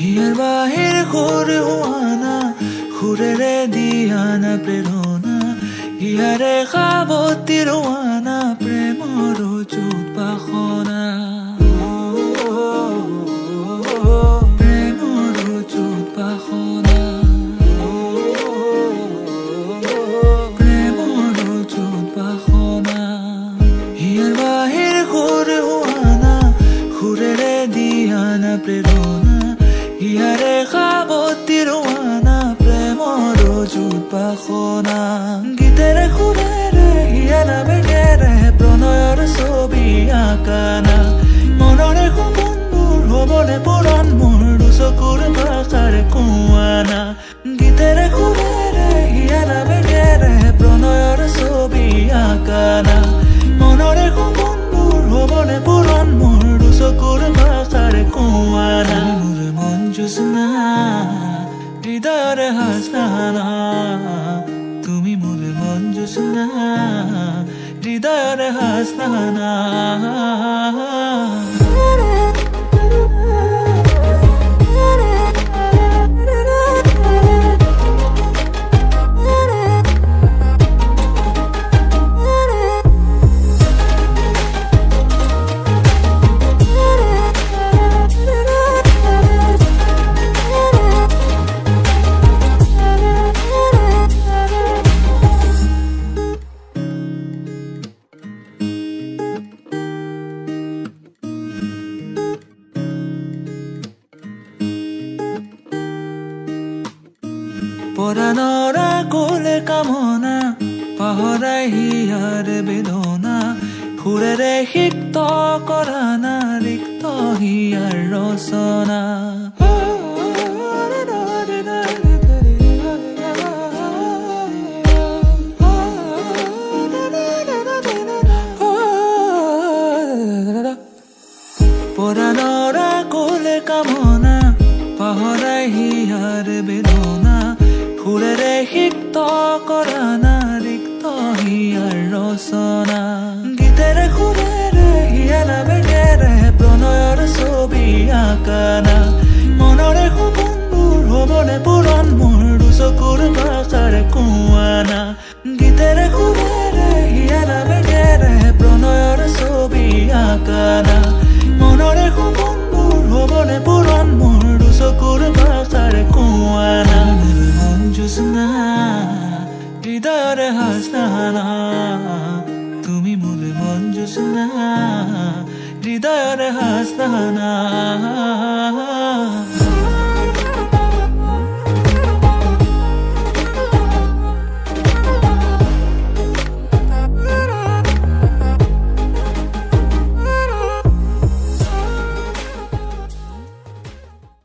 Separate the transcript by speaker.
Speaker 1: হিয়াৰ বাহিৰ সুৰ হোৱানা সুৰেৰে দিয়ানা প্ৰেৰণা হিয়াৰে সাৱতী ৰোৱানা প্ৰেমৰ চুত বাসনা প্ৰেমৰ চুত বাসনা প্ৰেমৰ চুত বাসনা হিয়াৰ বাহিৰ সুৰ হোৱানা সুৰেৰে দিয়ানা প্ৰেৰণা হিয়াৰে সাৱতী ৰোৱানা প্ৰেমৰ চুত বাসনা গীতেৰে সুৰেৰে হিয়াৰা বেগেৰে প্ৰণয়ৰ ছবি আঁকানা মনৰে সপোনবোৰ হ'বনে পূৰণ মোৰ দুচকুৰ ভাষাৰে কোৱানা গীতেৰে সুৰেৰে হিয়াৰা বেগেৰে প্ৰণয়ৰ ছবি আঁকানা মনৰে সপোনবোৰ হ'বনে পূৰণ মোৰ দুচকুৰ ভাষাৰে কোৱানা মোৰ মন জোছনা হৃদয়ৰে হাসনা তুমি মোৰ মন জোছনা হৃদয়ৰে হাসনা পৰাণৰা কোলে কামনা পাহৰাই হিয়াৰে বেদনা সুৰেৰে সিক্ত কৰানা ৰিক্ত হিয়াৰ ৰচনা পৰাণৰা কোলে কামনা পাহৰাই হিয়াৰে বেদনা সুৰেৰে সিক্ত কৰানা ৰিক্ত হিয়াৰ ৰচনা গীতেৰে সুৰেৰে হিয়াৰা বেগেৰে প্ৰণয়ৰ ছবি আঁকানা মনৰে সপোনবোৰ হ'বনে পূৰণ মোৰ দুচকুৰ ভাষাৰে কোৱানা গীতেৰে সুৰেৰে হিয়াৰা বেগেৰে প্ৰণয়ৰ ছবি আঁকানা মনৰে সপোনবোৰ হ'বনে পূৰণ মোৰ দুচকুৰ ভাষাৰে কোৱানা জোছনা হৃদয়ৰে হাসনা তুমি মোৰ মন জোছনা হৃদয়ৰে হাসনা